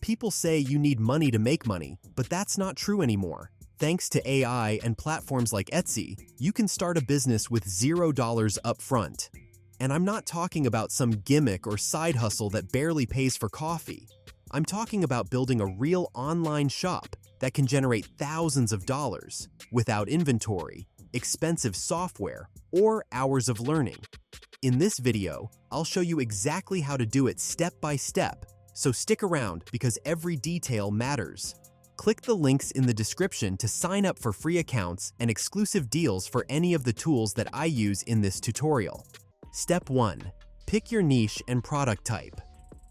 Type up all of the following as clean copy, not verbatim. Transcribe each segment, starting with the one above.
People say you need money to make money, but that's not true anymore. Thanks to AI and platforms like Etsy, you can start a business with $0 upfront. And I'm not talking about some gimmick or side hustle that barely pays for coffee. I'm talking about building a real online shop that can generate thousands of dollars without inventory, expensive software, or hours of learning. In this video, I'll show you exactly how to do it step by step, so stick around because every detail matters. Click the links in the description to sign up for free accounts and exclusive deals for any of the tools that I use in this tutorial. Step 1. Pick your niche and product type.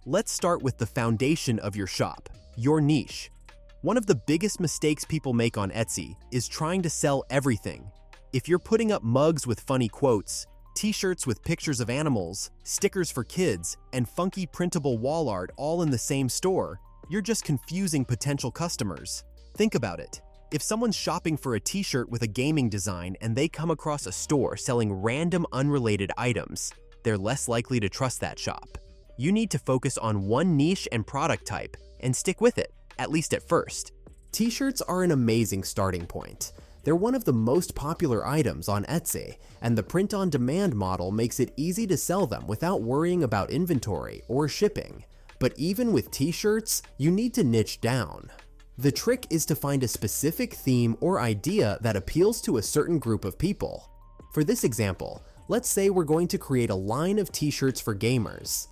Let's start with the foundation of your shop, your niche. One of the biggest mistakes people make on Etsy is trying to sell everything. If you're putting up mugs with funny quotes, t-shirts with pictures of animals, stickers for kids, and funky printable wall art all in the same store, you're just confusing potential customers. Think about it. If someone's shopping for a t-shirt with a gaming design and they come across a store selling random unrelated items, they're less likely to trust that shop. You need to focus on one niche and product type and stick with it, at least at first. T-shirts are an amazing starting point. They're one of the most popular items on Etsy, and the print-on-demand model makes it easy to sell them without worrying about inventory or shipping. But even with t-shirts, you need to niche down. The trick is to find a specific theme or idea that appeals to a certain group of people. For this example, let's say we're going to create a line of t-shirts for gamers.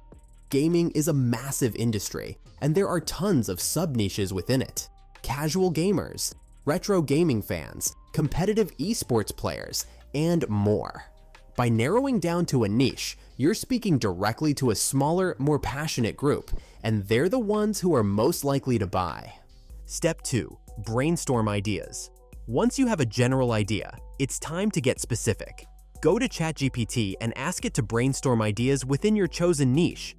Gaming is a massive industry, and there are tons of sub-niches within it. Casual gamers, retro gaming fans, competitive esports players, and more. By narrowing down to a niche, you're speaking directly to a smaller, more passionate group, and they're the ones who are most likely to buy. Step 2. Brainstorm ideas. Once you have a general idea, it's time to get specific. Go to ChatGPT and ask it to brainstorm ideas within your chosen niche.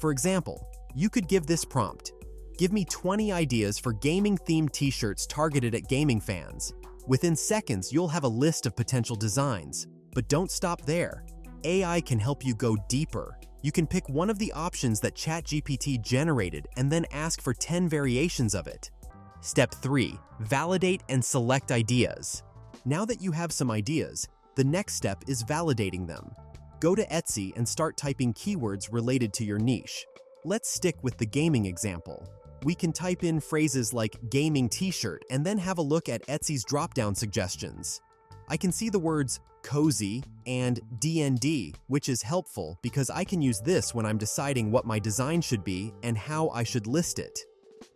For example, you could give this prompt: give me 20 ideas for gaming-themed t-shirts targeted at gaming fans. Within seconds, you'll have a list of potential designs. But don't stop there. AI can help you go deeper. You can pick one of the options that ChatGPT generated and then ask for 10 variations of it. Step 3. Validate and select ideas. Now that you have some ideas, the next step is validating them. Go to Etsy and start typing keywords related to your niche. Let's stick with the gaming example. We can type in phrases like gaming t-shirt and then have a look at Etsy's drop-down suggestions. I can see the words cozy and DND, which is helpful because I can use this when I'm deciding what my design should be and how I should list it.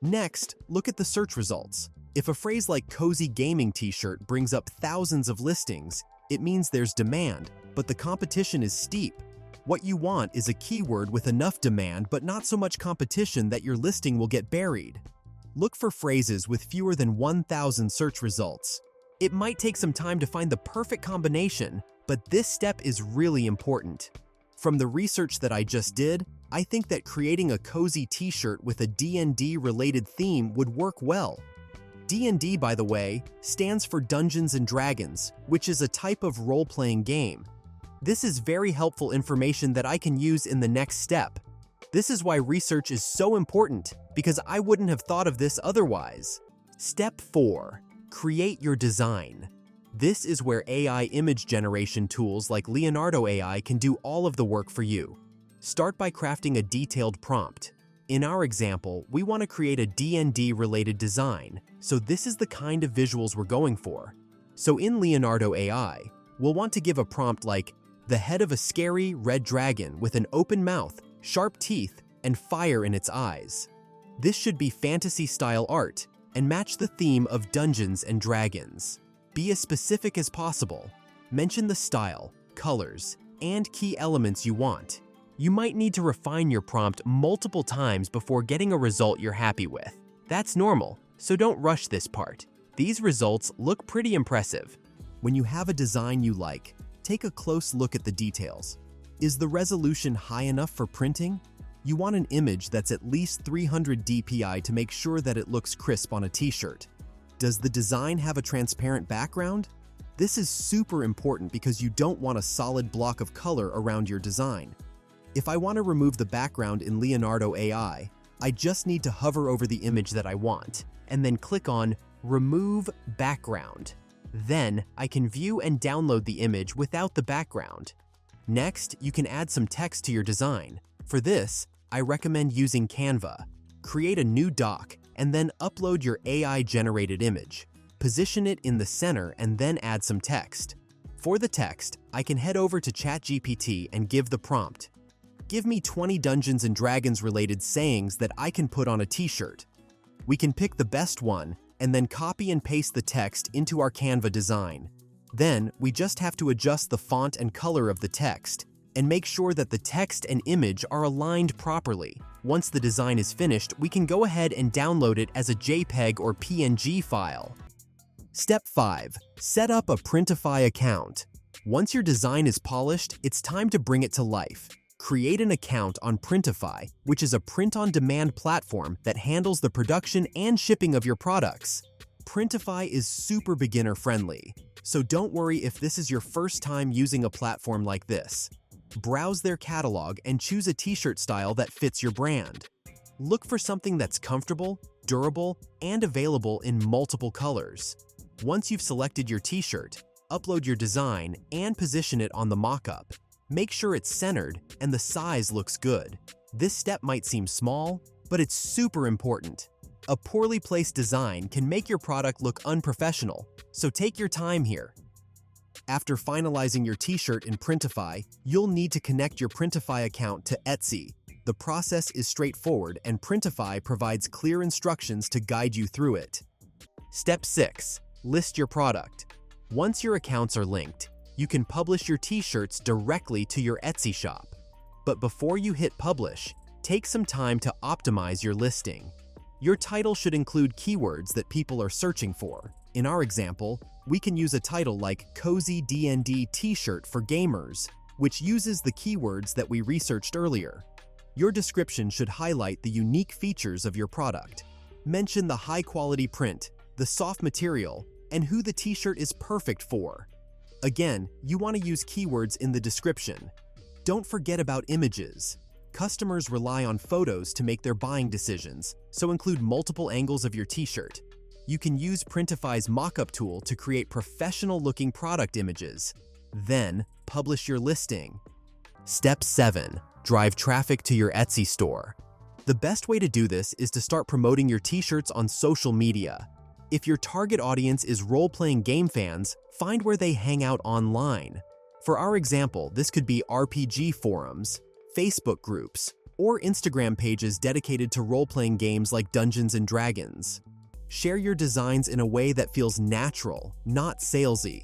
Next, look at the search results. If a phrase like cozy gaming t-shirt brings up thousands of listings, it means there's demand, but the competition is steep. What you want is a keyword with enough demand but not so much competition that your listing will get buried. Look for phrases with fewer than 1,000 search results. It might take some time to find the perfect combination, but this step is really important. From the research that I just did, I think that creating a cozy t-shirt with a D&D-related theme would work well. D&D, by the way, stands for Dungeons & Dragons, which is a type of role-playing game. This is very helpful information that I can use in the next step. This is why research is so important, because I wouldn't have thought of this otherwise. Step 4. Create your design. This is where AI image generation tools like Leonardo AI can do all of the work for you. Start by crafting a detailed prompt. In our example, we want to create a D&D-related design, so this is the kind of visuals we're going for. So in Leonardo AI, we'll want to give a prompt like, the head of a scary red dragon with an open mouth, sharp teeth, and fire in its eyes. This should be fantasy-style art and match the theme of Dungeons and Dragons. Be as specific as possible. Mention the style, colors, and key elements you want. You might need to refine your prompt multiple times before getting a result you're happy with. That's normal, so don't rush this part. These results look pretty impressive. When you have a design you like, take a close look at the details. Is the resolution high enough for printing? You want an image that's at least 300 dpi to make sure that it looks crisp on a t-shirt. Does the design have a transparent background? This is super important because you don't want a solid block of color around your design. If I want to remove the background in Leonardo AI, I just need to hover over the image that I want, and then click on Remove Background. Then, I can view and download the image without the background. Next, you can add some text to your design. For this, I recommend using Canva. Create a new doc, and then upload your AI-generated image. Position it in the center and then add some text. For the text, I can head over to ChatGPT and give the prompt. Give me 20 Dungeons & Dragons related sayings that I can put on a t-shirt. We can pick the best one and then copy and paste the text into our Canva design. Then, we just have to adjust the font and color of the text and make sure that the text and image are aligned properly. Once the design is finished, we can go ahead and download it as a JPEG or PNG file. Step 5. Set up a Printify account. Once your design is polished, it's time to bring it to life. Create an account on Printify, which is a print-on-demand platform that handles the production and shipping of your products. Printify is super beginner-friendly, so don't worry if this is your first time using a platform like this. Browse their catalog and choose a t-shirt style that fits your brand. Look for something that's comfortable, durable, and available in multiple colors. Once you've selected your t-shirt, upload your design and position it on the mock-up. Make sure it's centered and the size looks good. This step might seem small, but it's super important. A poorly placed design can make your product look unprofessional, so take your time here. After finalizing your t-shirt in Printify, you'll need to connect your Printify account to Etsy. The process is straightforward and Printify provides clear instructions to guide you through it. Step 6. List your product. Once your accounts are linked, you can publish your t-shirts directly to your Etsy shop. But before you hit publish, take some time to optimize your listing. Your title should include keywords that people are searching for. In our example, we can use a title like Cozy D&D T-shirt for gamers, which uses the keywords that we researched earlier. Your description should highlight the unique features of your product. Mention the high-quality print, the soft material, and who the t-shirt is perfect for. Again, you want to use keywords in the description. Don't forget about images. Customers rely on photos to make their buying decisions, so include multiple angles of your t-shirt. You can use Printify's mockup tool to create professional-looking product images. Then, publish your listing. Step 7. Drive traffic to your Etsy store. The best way to do this is to start promoting your t-shirts on social media. If your target audience is role-playing game fans, find where they hang out online. For our example, this could be RPG forums, Facebook groups, or Instagram pages dedicated to role-playing games like Dungeons & Dragons. Share your designs in a way that feels natural, not salesy.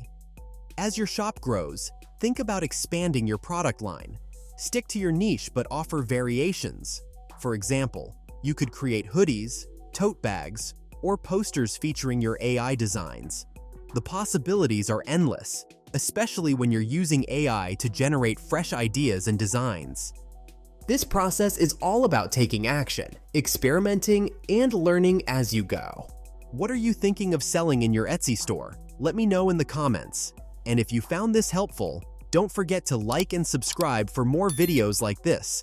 As your shop grows, think about expanding your product line. Stick to your niche but offer variations. For example, you could create hoodies, tote bags, or posters featuring your AI designs. The possibilities are endless, especially when you're using AI to generate fresh ideas and designs. This process is all about taking action, experimenting, and learning as you go. What are you thinking of selling in your Etsy store? Let me know in the comments. And if you found this helpful, don't forget to like and subscribe for more videos like this.